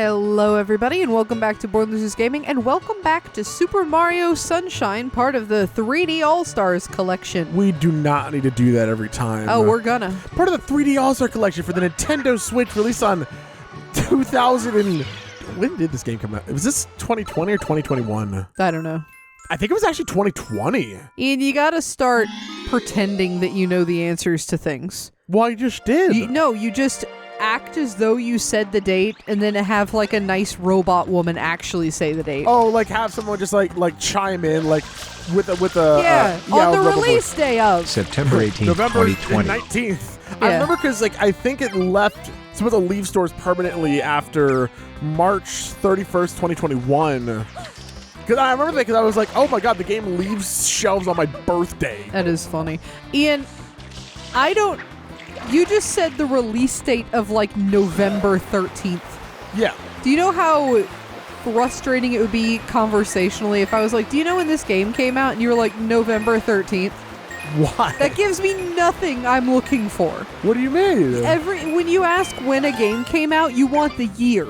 Hello everybody and welcome back to Born Losers Gaming and welcome back to Super Mario Sunshine, part of the 3D All-Stars collection. We do not need to do that every time. Oh, we're gonna. Part of the 3D All-Star collection for the Nintendo Switch, released on 2000 and... When did this game come out? Was this 2020 or 2021? I don't know. I think it was actually 2020. Ian, you gotta start pretending that you know the answers to things. Well, I just did. You just act as though you said the date and then have like a nice robot woman actually say the date. Oh, like have someone just like chime in like with a on the release day of September 18th, November 2020. 19th. Yeah. I remember because like I think it left supposed to leave stores permanently after March 31st, 2021. Because I remember that because I was like, oh my god, the game leaves shelves on my birthday. That is funny. Ian, you just said the release date of like November 13th. Yeah. Do you know how frustrating it would be conversationally if I was like, do you know when this game came out? And you were like, November 13th. Why? That gives me nothing I'm looking for. What do you mean? When you ask when a game came out, you want the year.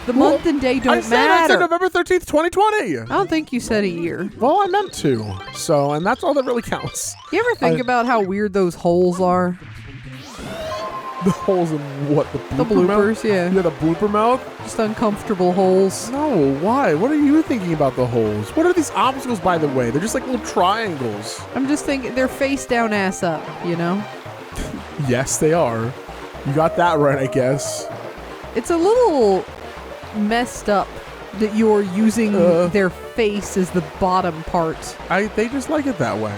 The month and day don't I said matter. November 13th, 2020. I don't think you said a year. Well, I meant to. So, and that's all that really counts. You ever think about how weird those holes are? The holes in what? The The blooper bloopers, mouth? yeah. Yeah, the blooper mouth? Just uncomfortable holes. No, why? What are you thinking about the holes? What are these obstacles, by the way? They're just like little triangles. I'm just thinking they're face down, ass up, you know? Yes, they are. You got that right, I guess. It's a little messed up that you're using their face as the bottom part. They just like it that way.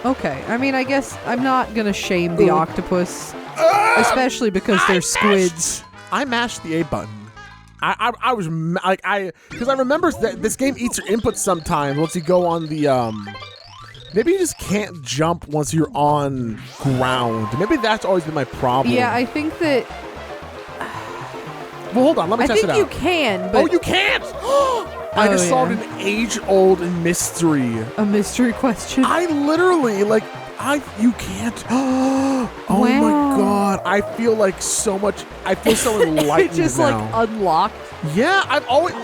Okay, I mean, I guess I'm not gonna shame the octopus, especially because they're squids. I mashed the A button. I was because I remember that this game eats your input sometimes once you go on the maybe you just can't jump once you're on ground. Maybe that's always been my problem. Yeah, I think that well, hold on, let me test it out. I think you can, but Oh, you can't! I just solved yeah. an age-old mystery. A mystery question. I literally, you can't. Oh Wow. my god, I feel like so much, I feel so enlightened It just now. like unlocked. Yeah, I've always...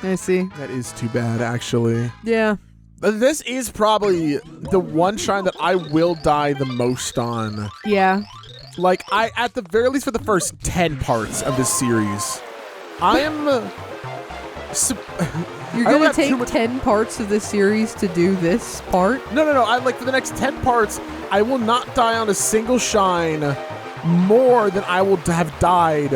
I see. That is too bad, actually. Yeah. This is probably the one shrine that I will die the most on. Yeah. Like, at the very least for the first 10 parts of this series, I am... You're I don't gonna have too take much- 10 parts of this series to do this part? No. I like for the next 10 parts, I will not die on a single shine more than I will have died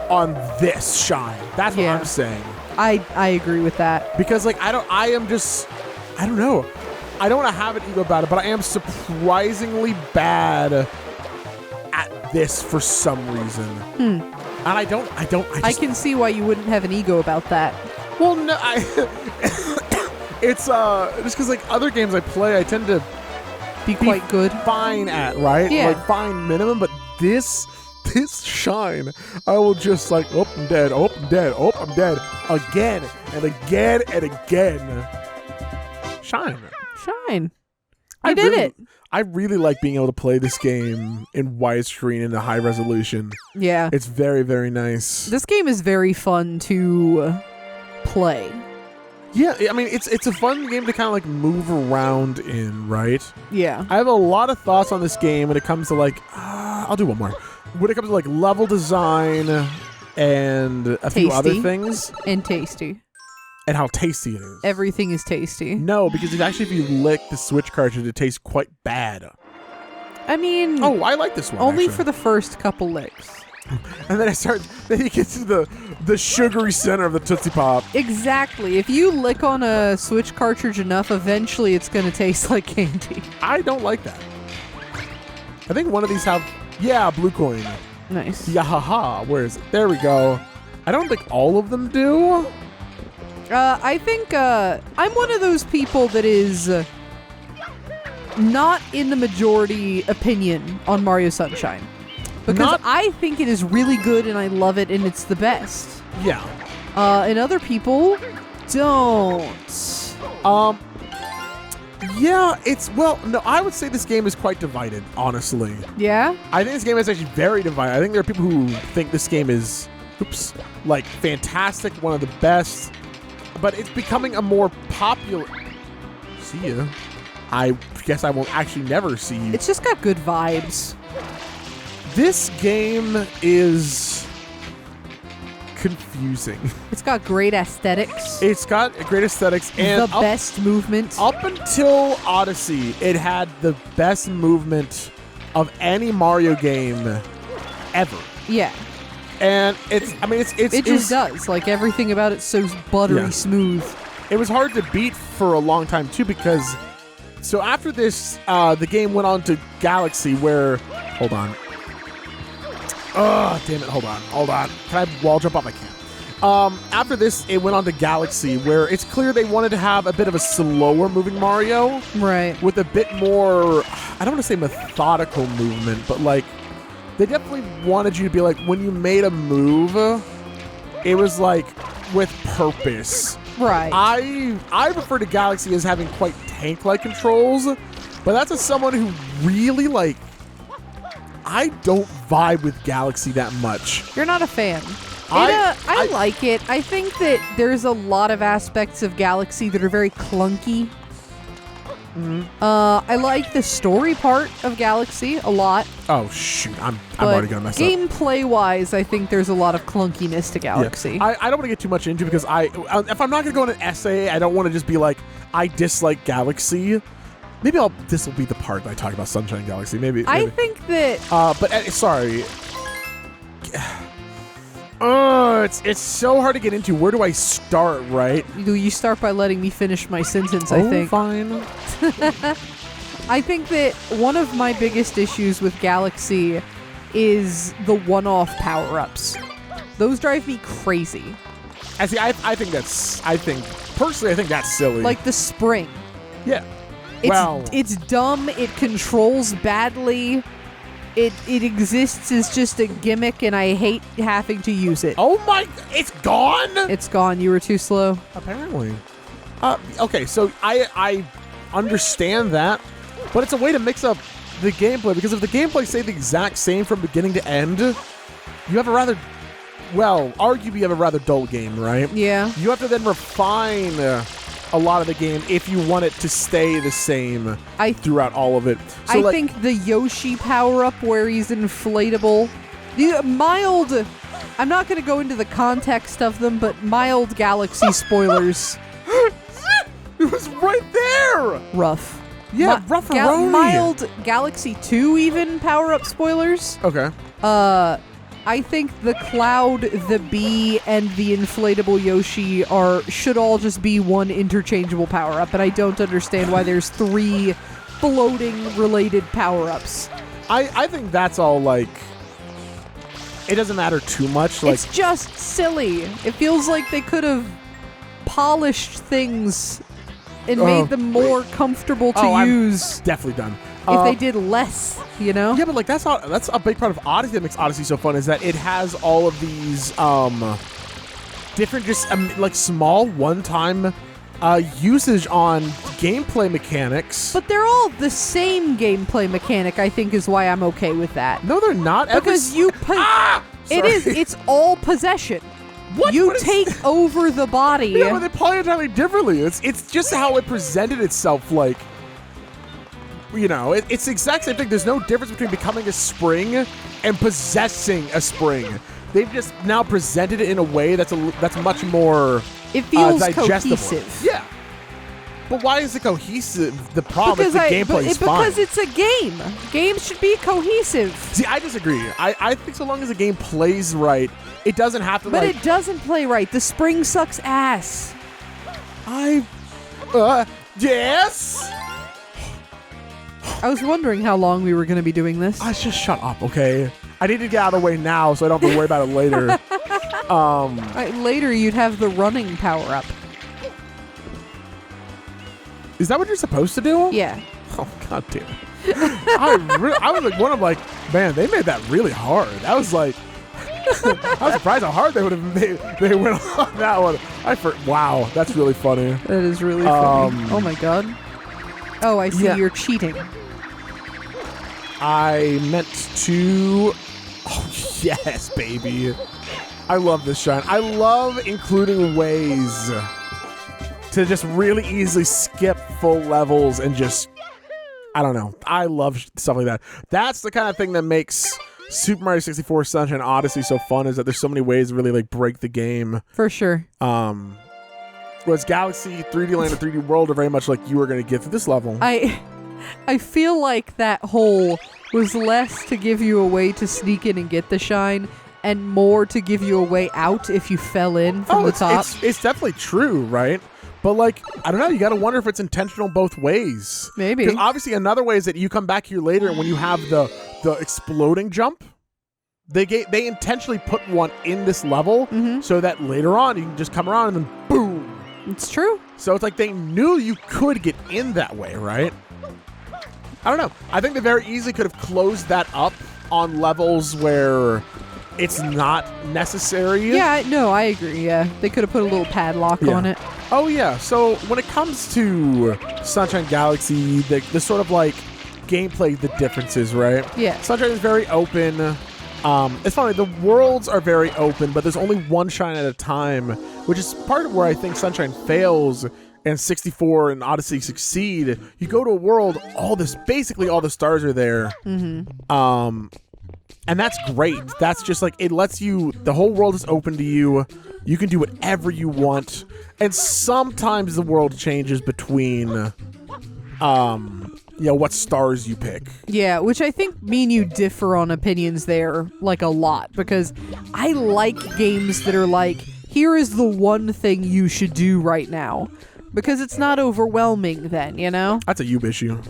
on this shine. That's what Yeah. I'm saying. I agree with that. Because I don't know. I don't want to have an ego about it, but I am surprisingly bad at this for some reason. And I I can see why you wouldn't have an ego about that. well, no, it's just because like other games I play, I tend to Be quite good. fine at, right? Yeah. Like fine minimum, but this shine, I will just like, oh, I'm dead, oh, I'm dead, oh, I'm dead, again and again and again. Shine. Shine. I did it. I really like being able to play this game in widescreen in a high resolution. Yeah. It's very, very nice. This game is very fun to play. Yeah, I mean, it's a fun game to kind of like move around in, right? Yeah. I have a lot of thoughts on this game when it comes to like, I'll do one more. When it comes to like level design and a few other Tasty. things, And tasty. and how tasty it is. Everything is tasty. No, because if you lick the Switch cartridge, it tastes quite bad. I mean, Oh, I like this one. only actually. for the first couple licks. And then then you get to the sugary center of the Tootsie Pop. Exactly. If you lick on a Switch cartridge enough, eventually it's going to taste like candy. I don't like that. I think one of these blue coin. Nice. Yeah, haha. Where is it? There we go. I don't think all of them do. I think I'm one of those people that is not in the majority opinion on Mario Sunshine. Because I think it is really good and I love it and it's the best. Yeah. And other people don't. Yeah, no, I would say this game is quite divided, honestly. Yeah? I think this game is actually very divided. I think there are people who think this game is oops, like fantastic, one of the best, but it's becoming a more popular. See ya. I guess I will actually never see you. It's just got good vibes. This game is confusing. It's got great aesthetics. It's got great aesthetics and the best movement. Up until Odyssey, it had the best movement of any Mario game ever. Yeah. And it's it just does. Like, everything about it's so buttery smooth. It was hard to beat for a long time too, because so after this, the game went on to Galaxy, where hold on. Oh, damn it, hold on. Can I wall jump up? I can't. After this, it went on to Galaxy, where it's clear they wanted to have a bit of a slower moving Mario. Right. With a bit more, I don't want to say methodical movement, but like, they definitely wanted you to be like, when you made a move, it was like with purpose. Right. I refer to Galaxy as having quite tank-like controls, but that's as someone who really like, I don't vibe with Galaxy that much. You're not a fan. I like it. I think that there's a lot of aspects of Galaxy that are very clunky. Mm-hmm. I like the story part of Galaxy a lot. Oh shoot, I'm already gonna mess up. Gameplay-wise, I think there's a lot of clunkiness to Galaxy. Yeah. I don't want to get too much into it because if I'm not gonna go in an essay, I don't want to just be like, I dislike Galaxy. Maybe this will be the part that I talk about Sunshine Galaxy. Maybe. I think that. But sorry. It's so hard to get into. Where do I start, right? You start by letting me finish my sentence, I think. Fine. I think that one of my biggest issues with Galaxy is the one-off power-ups. Those drive me crazy. Personally, I think that's silly. Like the spring. Yeah. It's dumb. It controls badly. It exists as just a gimmick, and I hate having to use it. Oh my! It's gone. It's gone. You were too slow. Apparently. Okay, so I understand that, but it's a way to mix up the gameplay, because if the gameplay stayed the exact same from beginning to end, you have a rather, arguably you have a rather dull game, right? Yeah. You have to then refine a lot of the game if you want it to stay the same throughout all of it. So I think the Yoshi power-up where he's inflatable, I'm not going to go into the context of them, but mild Galaxy spoilers. It was right there! Rough. Yeah, rough-a-roni. Mild Galaxy 2 even power-up spoilers. Okay. I think the Cloud, the Bee, and the inflatable Yoshi should all just be one interchangeable power-up, and I don't understand why there's 3 floating-related power-ups. I think that's all, like, it doesn't matter too much. Like, it's just silly. It feels like they could have polished things and made them more comfortable to use. I'm definitely done. If they did less, you know? Yeah, but like that's a big part of Odyssey that makes Odyssey so fun, is that it has all of these different, just like small one-time usage on gameplay mechanics. But they're all the same gameplay mechanic, I think, is why I'm okay with that. No, they're not. Because it's all possession. What? You take over the body. Yeah, but they play entirely differently. It's just how it presented itself, like, you know, it's the exact same thing. There's no difference between becoming a spring and possessing a spring. They've just now presented it in a way that's much more it feels digestible. Cohesive. Yeah. But why is it cohesive? The problem is the gameplay is fine. Because it's a game. Games should be cohesive. See, I disagree. I think so long as the game plays right, it doesn't have to. But it doesn't play right. The spring sucks ass. Yes. I was wondering how long we were going to be doing this. Just shut up, okay? I need to get out of the way now so I don't have to worry about it later. Later, you'd have the running power-up. Is that what you're supposed to do? Yeah. Oh, god damn it. I was like, man, they made that really hard. That was like, I was surprised how hard they would have made. They went on that one. Wow, that's really funny. That is really funny. Oh my god. Oh, I see. You're cheating. I meant to. Oh yes, baby. I love this shine. I love including ways to just really easily skip full levels and just, I don't know. I love stuff like that. That's the kind of thing that makes Super Mario 64 Sunshine Odyssey so fun, is that there's so many ways to really like break the game. For sure. Whereas Galaxy, 3D Land, and 3D World are very much like you were going to get through this level. I feel like that hole was less to give you a way to sneak in and get the shine, and more to give you a way out if you fell in from the top. It's definitely true, right? But like, I don't know, you got to wonder if it's intentional both ways. Maybe. Because obviously another way is that you come back here later and when you have the exploding jump, they intentionally put one in this level so that later on you can just come around and then boom. It's true. So it's like they knew you could get in that way, right? I don't know. I think they very easily could have closed that up on levels where it's not necessary. Yeah, no, I agree. Yeah, they could have put a little padlock on it. Oh, yeah. So when it comes to Sunshine Galaxy, the sort of like gameplay, the differences, right? Yeah. Sunshine is very open. It's funny, the worlds are very open, but there's only one shine at a time, which is part of where I think Sunshine fails and 64 and Odyssey succeed. You go to a world, basically all the stars are there. And that's great. That's just like, it lets you, the whole world is open to you. You can do whatever you want. And sometimes the world changes between, what stars you pick. Yeah, which I think me and you differ on opinions there, like, a lot, because I like games that are like, here is the one thing you should do right now, because it's not overwhelming then, you know? That's a you issue.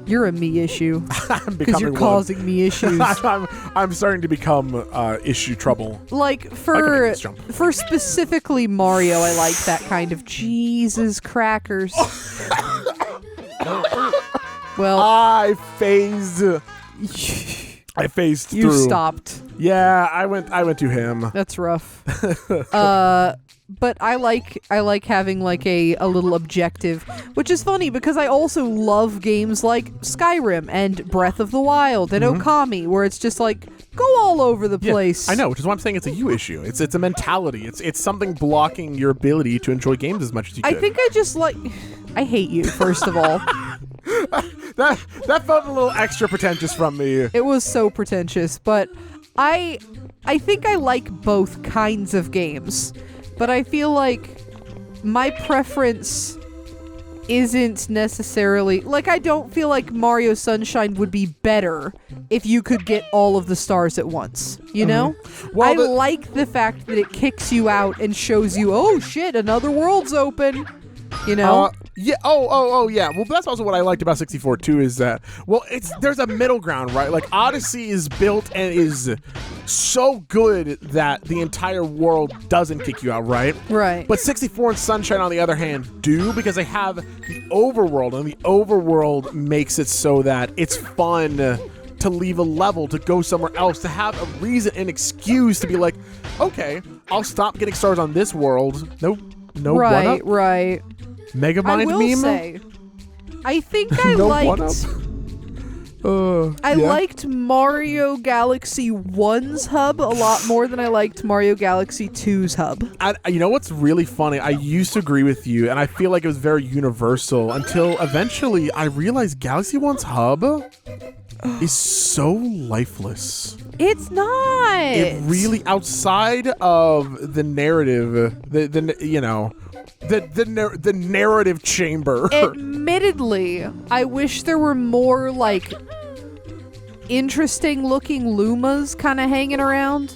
You're a me issue. Because you're causing me issues. I'm starting to become issue trouble. Like, for specifically Mario, I like that kind of Jesus crackers. Well, I phased through. You stopped. Yeah, I went to him. That's rough. But I like having like a little objective, which is funny because I also love games like Skyrim and Breath of the Wild and Okami, where it's just like go all over the place. I know, which is why I'm saying it's a you issue. It's a mentality. It's something blocking your ability to enjoy games as much as you could. I think I hate you, first of all. That felt a little extra pretentious from me. It was so pretentious, but I think I like both kinds of games. But I feel like my preference isn't necessarily... Like, I don't feel like Mario Sunshine would be better if you could get all of the stars at once, you know? Well, I like the fact that it kicks you out and shows you, oh shit, another world's open, you know? Yeah. Oh, yeah. Well, that's also what I liked about 64 too, is that, well, there's a middle ground, right? Like, Odyssey is built and is so good that the entire world doesn't kick you out, right? Right. But 64 and Sunshine, on the other hand, do, because they have the overworld, and the overworld makes it so that it's fun to leave a level, to go somewhere else, to have a reason, an excuse to be like, okay, I'll stop getting stars on this world. No one-up. Right. Megamind meme? I will say, I think I liked... I liked Mario Galaxy 1's hub a lot more than I liked Mario Galaxy 2's hub. You know what's really funny? I used to agree with you, and I feel like it was very universal until eventually I realized Galaxy 1's hub is so lifeless. It's not. It really, outside of the narrative, the narrative chamber. Admittedly, I wish there were more, like, interesting looking Lumas kind of hanging around.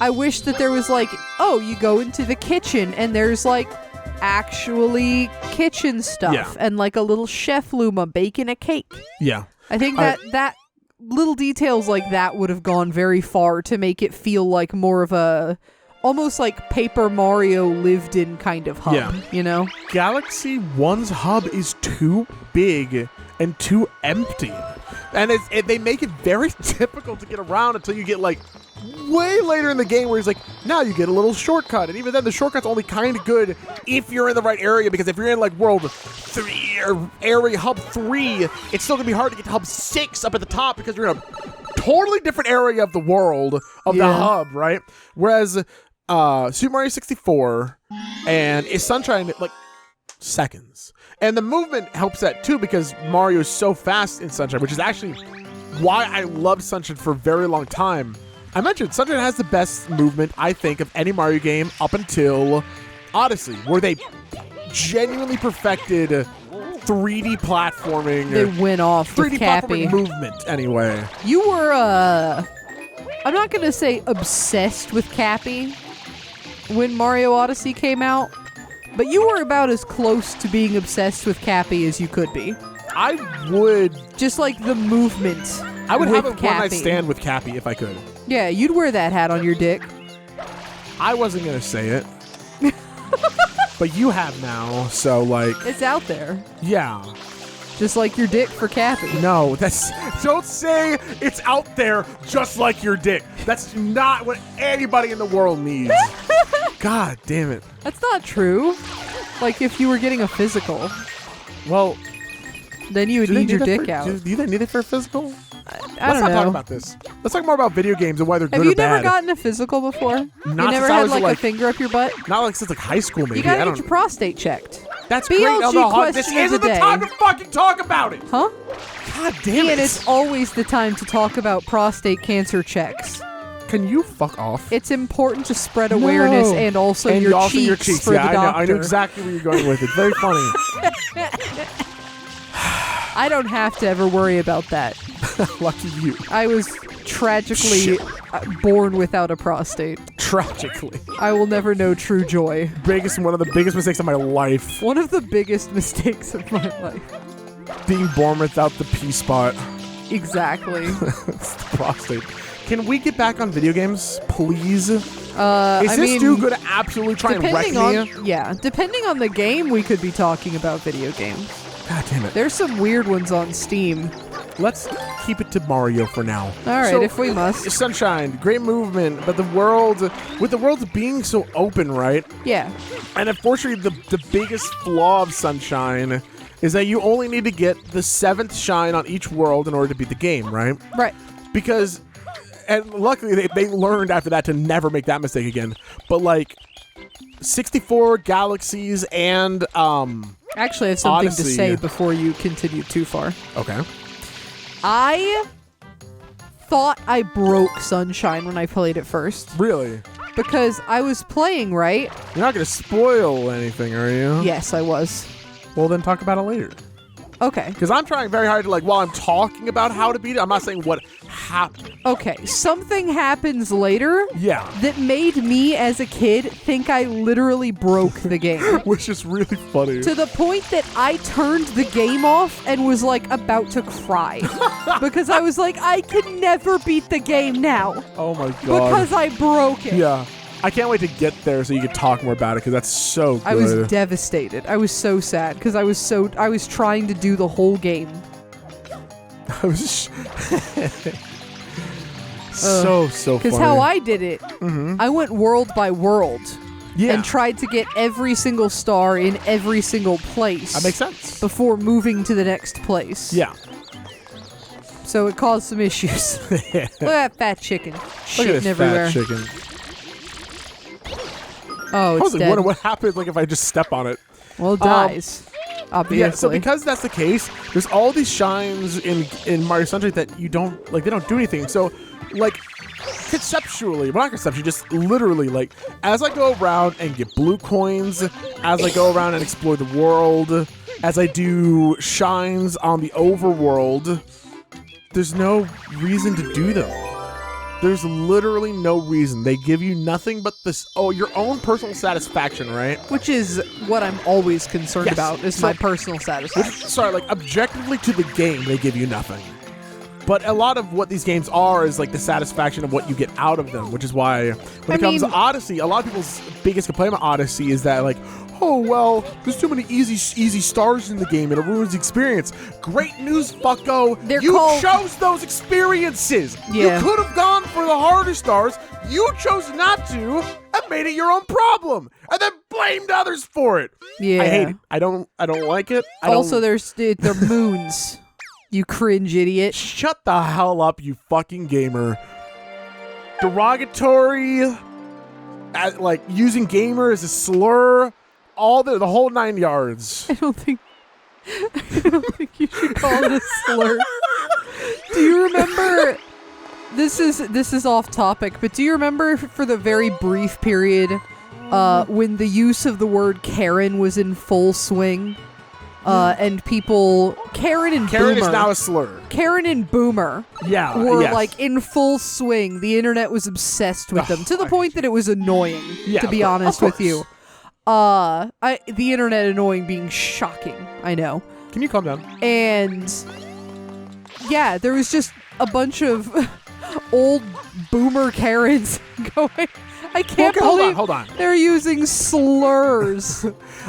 I wish that there was, like, oh, you go into the kitchen and there's, like, actually kitchen stuff and, like, a little chef Luma baking a cake. Yeah. I think that little details like that would have gone very far to make it feel like more of a... almost like Paper Mario lived in kind of hub, you know? Galaxy 1's hub is too big and too empty. And they make it very difficult to get around until you get, like, way later in the game where he's like, now you get a little shortcut. And even then, the shortcut's only kind of good if you're in the right area, because if you're in, like, World 3 or Area Hub 3, it's still going to be hard to get to Hub 6 up at the top because you're in a totally different area of the world of the Yeah. hub, right? Whereas Super Mario 64 and Sunshine, like seconds. And the movement helps that too because Mario is so fast in Sunshine, which is actually why I loved Sunshine for a very long time. I mentioned Sunshine has the best movement, I think, of any Mario game up until Odyssey, where they genuinely perfected 3D platforming. They went off 3D with Cappy. platforming movement, anyway. You were, I'm not going to say obsessed with Cappy when Mario Odyssey came out, but you were about as close to being obsessed with Cappy as you could be. I would Just like the movement. have a with one-night Cappy. stand with Cappy if I could. Yeah, you'd wear that hat on your dick. I wasn't going to say it. But you have now, so like, It's out there. yeah. Just like your dick for Cappy. No, don't say it's out there just like your dick. That's not what anybody in the world needs. God damn it. That's not true. Like if you were getting a physical, Well, then you would do they need your that dick for, out. Do they need it for a physical? I Let's don't not talk know. about this. Let's talk more about video games and why they're Have good you or bad. never gotten a physical before? You Not never since I had was, like a like- finger up your butt? Not like since like high school, maybe. You gotta I get don't. your prostate checked. That's BLG great. On the question this of isn't the the day. time to fucking talk about it. Huh? God damn And it. it's always the time to talk about prostate cancer checks. Can you fuck off? It's important to spread awareness No. and also, and your, also cheeks your cheeks. for Yeah, the I know. doctor. I know exactly where you're going with it. Very funny. I don't have to ever worry about that. Lucky you. I was tragically born without a prostate. Tragically. I will never know true joy. One of the biggest mistakes of my life. One of the biggest mistakes of my life. Being born without the P spot. Exactly. It's the prostate. Can we get back on video games, please? Is I this mean, dude going to absolutely try and wreck depending me? on depending on the game, we could be talking about video games. God damn it. There's some weird ones on Steam. Let's keep it to Mario for now. All right, So, if we must. Sunshine, great movement, but with the world being so open, right? Yeah. And unfortunately, the biggest flaw of Sunshine is that you only need to get the 7th shine on each world in order to beat the game, right? Right. Because, and luckily they learned after that to never make that mistake again. But like, 64 galaxies and Actually, I have something to Odyssey. say before you continue too far. okay, I thought I broke Sunshine when I played it first really, because I was playing, right? you're not gonna spoil anything, are you? Yes, I was. Well, then talk about it later. Okay. Because I'm trying very hard to while I'm talking about how to beat it, I'm not saying what happened. Okay. Something happens later Yeah, that made me as a kid think I literally broke the game. which is really funny. To the point that I turned the game off and was like about to cry. Because I was like, I can never beat the game now. Oh my god. Because I broke it. Yeah. I can't wait to get there so you can talk more about it because that's so good. I was devastated. I was so sad because I was trying to do the whole game. I was so funny. Because how I did it, I went world by world yeah. and tried to get every single star in every single place. That makes sense. Before moving to the next place. Yeah. So it caused some issues. Look at that fat chicken. Look at Shitting this everywhere. fat chicken. Oh, I it's was like, dead. what happens if I just step on it? Well, it dies. Obviously. Yeah, so because that's the case, there's all these shines in Mario Sunshine that you don't they don't do anything. So like conceptually, well not conceptually, just literally like as I go around and get blue coins, as I go around and explore the world, as I do shines on the overworld, there's no reason to do them. There's literally no reason. They give you nothing but your own personal satisfaction, right? Which is what I'm always concerned Yes. about, is So- my personal satisfaction. Sorry, like objectively to the game, they give you nothing. But a lot of what these games are is like the satisfaction of what you get out of them, which is why when it comes to Odyssey, a lot of people's biggest complaint about Odyssey is that like, oh well, there's too many easy stars in the game and it ruins the experience. Great news, fucko! You chose those experiences. Yeah. You could have gone for the harder stars. You chose not to and made it your own problem, and then blamed others for it. Yeah. I hate it. I don't like it. Also, they're moons. You cringe idiot. Shut the hell up, you fucking gamer. Derogatory, like using gamer as a slur, all the whole 9 yards. I don't think you should call it a slur. Do you remember? This is off topic, but do you remember for the very brief period when the use of the word Karen was in full swing? And people, Karen and Karen Boomer. is now a slur. Karen and Boomer Yeah, were yes. like in full swing. The internet was obsessed with them to the point that it was annoying, Yeah, to be of honest with course. you. The internet annoying being shocking, I know. Can you calm down? And yeah, there was just a bunch of old Boomer Karens going. I can't Okay, believe hold on. they're using slurs.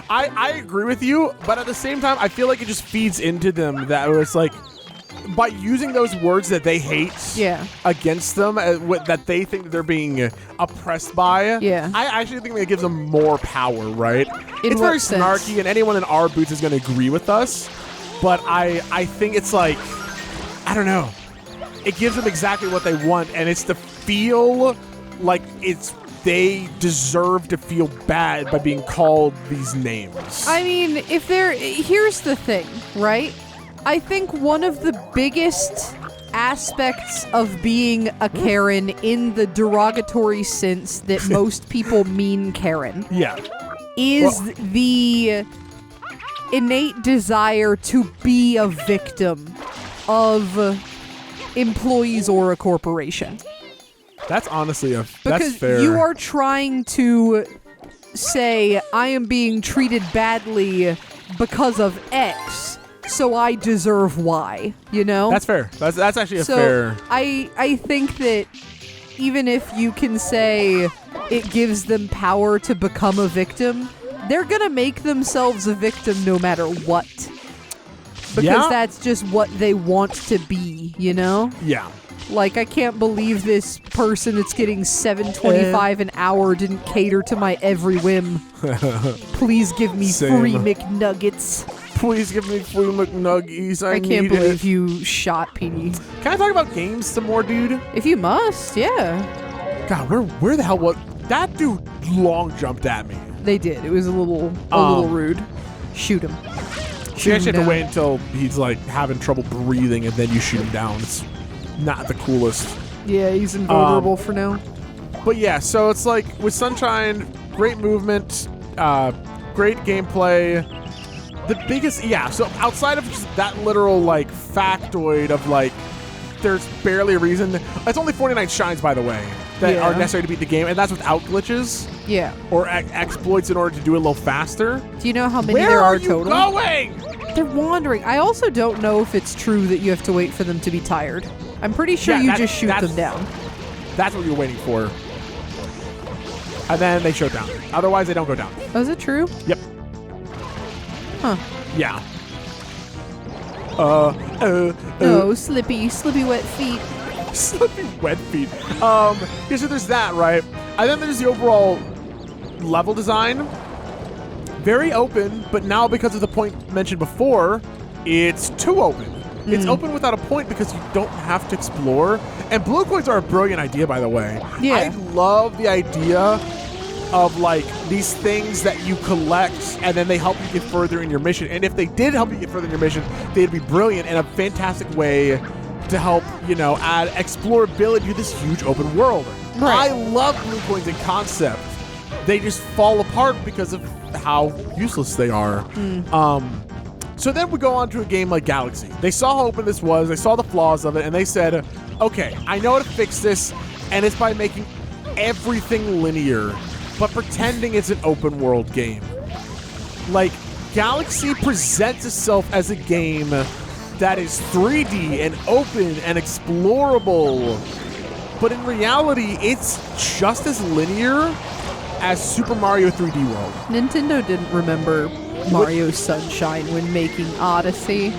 I agree with you, but at the same time, I feel like it just feeds into them that it's like, by using those words that they hate Yeah. against them, that they think that they're being oppressed by, Yeah. I actually think that gives them more power, right? In It's what very sense? snarky, and anyone in our boots is going to agree with us, but I think it's like, I don't know. It gives them exactly what they want, and it's to feel like they deserve to feel bad by being called these names. I mean, here's the thing, right? I think one of the biggest aspects of being a Karen in the derogatory sense that most people mean Karen Yeah. is the innate desire to be a victim of employees or a corporation. That's honestly that's Because fair. you are trying to say, I am being treated badly because of X, so I deserve Y, you know? That's fair. That's actually a so fair. I think that even if you can say it gives them power to become a victim, they're gonna make themselves a victim no matter what. Because Yeah. that's just what they want to be, you know? Yeah. Like, I can't believe this person that's getting $7.25 an hour didn't cater to my every whim. Please give me Same. free McNuggets. Please give me free McNuggies. I can't need believe it. you shot Petey. Can I talk about games some more, dude? If you must, yeah. God, where the hell was that dude? Long jumped at me. They did. It was a little rude. Shoot him. You actually have to down. wait until he's like having trouble breathing, and then you shoot him down. It's not the coolest. Yeah, he's invulnerable for now. But yeah, so it's like with Sunshine, great movement, great gameplay. The biggest, yeah, so outside of just that literal like factoid of like, there's barely a reason. It's only 49 shines, by the way, that Yeah. are necessary to beat the game, and that's without glitches Yeah. or exploits in order to do it a little faster. Do you know how many Where there are are you total? going? They're wandering. I also don't know if it's true that you have to wait for them to be tired. I'm pretty sure Yeah, you that- just shoot that's- them down. That's what you're waiting for. And then they show down. Otherwise, they don't go down. Oh, is it true? Yep. Huh. Yeah. Oh, slippy wet feet. Slippy wet feet. Yeah, so there's that, right? And then there's the overall level design. Very open, but now because of the point mentioned before, it's too open. It's open without a point because you don't have to explore. And blue coins are a brilliant idea, by the way. Yeah. I love the idea of like these things that you collect and then they help you get further in your mission. And if they did help you get further in your mission, they'd be brilliant and a fantastic way to help, you know, add explorability to this huge open world. Right. I love blue coins in concept. They just fall apart because of how useless they are. So then we go on to a game like Galaxy. They saw how open this was, they saw the flaws of it, and they said, okay, I know how to fix this, and it's by making everything linear, but pretending it's an open world game. Like, Galaxy presents itself as a game that is 3D and open and explorable, but in reality, it's just as linear as Super Mario 3D World. Nintendo didn't remember Mario Sunshine when making Odyssey.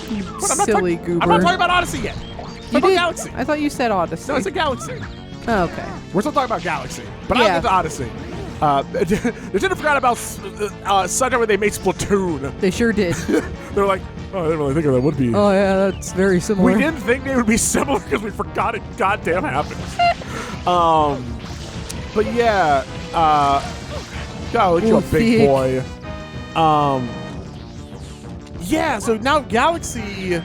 You But I'm not silly talk- goober. I'm not talking about Odyssey yet. You Talk about did? Galaxy. I thought you said Odyssey. No, it's a Galaxy. Oh, okay. We're still talking about Galaxy, but Yeah. I'll get to Odyssey. They didn't forget about Sunshine when they made Splatoon. They sure did. They're like, Oh, I didn't really think that would be. Oh yeah, that's very similar. We didn't think they would be similar because we forgot it goddamn happened. But yeah, God, look at you, a big thick. boy. Yeah, so now Galaxy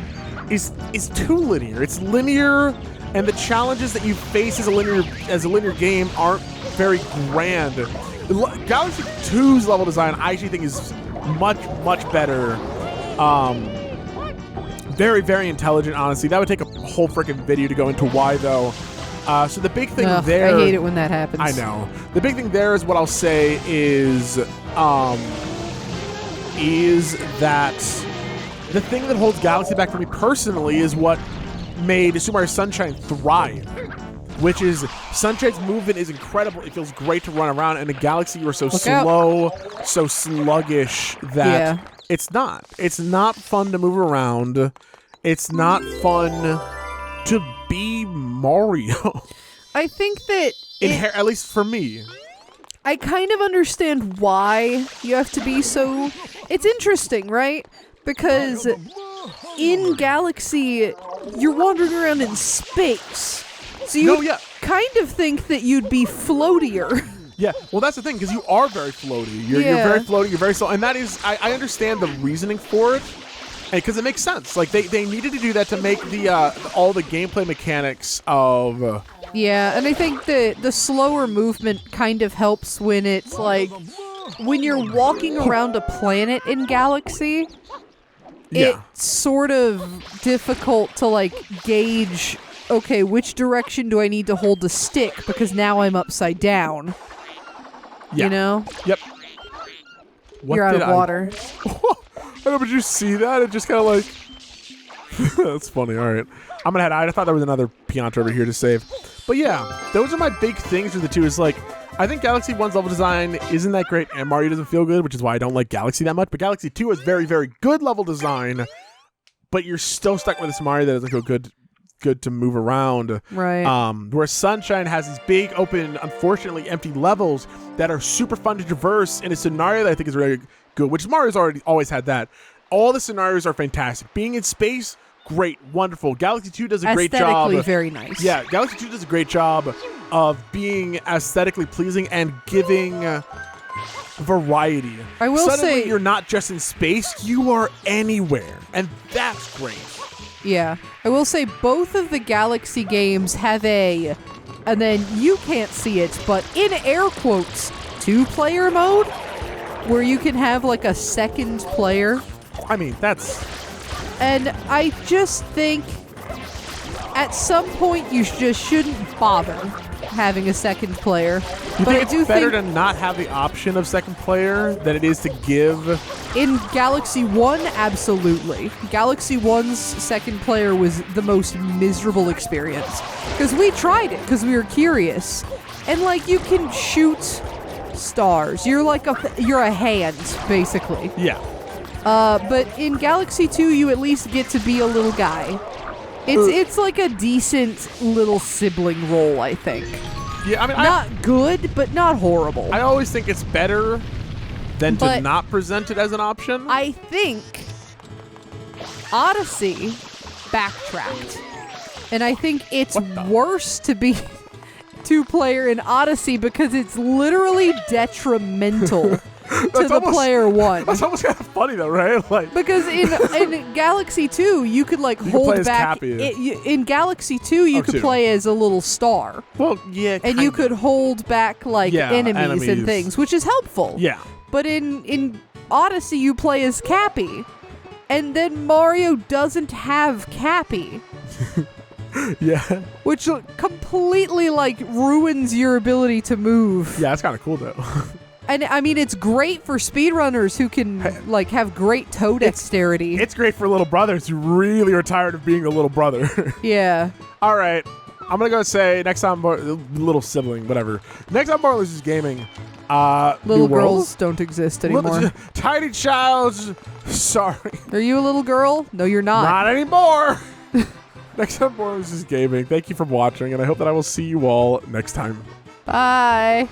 is too linear. It's linear, and the challenges that you face as a linear game aren't very grand. Galaxy 2's level design, I actually think, is much better. Very, very intelligent, honestly. That would take a whole freaking video to go into why, though. So the big thing there... I hate it when that happens. I know. The big thing there is what I'll say is that the thing that holds Galaxy back for me personally is what made Super Mario Sunshine thrive, which is Sunshine's movement is incredible. It feels great to run around, and in Galaxy you are so slow, so sluggish that it's not. It's not fun to move around. It's not fun to be Mario. I think that at least for me. I kind of understand why you have to be so... It's interesting, right? Because in Galaxy, you're wandering around in space. So you kind of think that you'd be floatier. Yeah, well, that's the thing, because you are very floaty. You're very floaty, you're very slow. And that is, I understand the reasoning for it, because it makes sense. Like, they needed to do that to make the all the gameplay mechanics of... Yeah, and I think the slower movement kind of helps when it's like... When you're walking around a planet in Galaxy... It's sort of difficult to, like, gauge, okay, which direction do I need to hold the stick? Because now I'm upside down. Yeah. You know? Yep. You're out of water. I know, but you see that? It just kind of like... That's funny. All right. I'm going to head out. I thought there was another Pianta over here to save. But yeah, those are my big things with the two is like... I think Galaxy 1's level design isn't that great, and Mario doesn't feel good, which is why I don't like Galaxy that much. But Galaxy 2 has very, very good level design, but you're still stuck with this Mario that doesn't feel good to move around. Right. Where Sunshine has these big, open, unfortunately empty levels that are super fun to traverse in a scenario that I think is really good, which Mario's always had that. All the scenarios are fantastic. Being in space, great, wonderful. Galaxy 2 does a great job. Aesthetically very nice. Yeah, Galaxy 2 does a great job of being aesthetically pleasing and giving variety. I will Suddenly, say... you're not just in space, you are anywhere, and that's great. Yeah. I will say both of the Galaxy games have and then you can't see it, but in air quotes, 2-player mode, where you can have like a second player. I mean, that's... And I just think at some point you just shouldn't bother having a second player. But I do think it's better to not have the option of second player than it is to give... In Galaxy 1, absolutely. Galaxy 1's second player was the most miserable experience. Because we tried it, because we were curious. And, like, you can shoot stars. You're a hand, basically. Yeah. But in Galaxy 2, you at least get to be a little guy. It's like a decent little sibling role, I think. Yeah, I mean, not good, but not horrible. I always think it's better than to not present it as an option. I think Odyssey backtracked. And I think it's worse to be 2-player in Odyssey because it's literally detrimental to the player 1. That's almost kind of funny though, right? Like, because in Galaxy 2, you could like hold back. In Galaxy 2, you could play as a little star. Well, yeah, and you could hold back like enemies and things, which is helpful. Yeah. But in Odyssey, you play as Cappy, and then Mario doesn't have Cappy. Yeah. Which completely like ruins your ability to move. Yeah, that's kind of cool though. And I mean, it's great for speedrunners who can like have great toe dexterity. It's great for little brothers who really are tired of being a little brother. Yeah. All right. I'm going to go say next time, little sibling, whatever. Next time, Marley's is gaming. Little girls don't exist anymore. Tiny child. Sorry. Are you a little girl? No, you're not. Not anymore. Next time, Marley's is gaming. Thank you for watching, and I hope that I will see you all next time. Bye.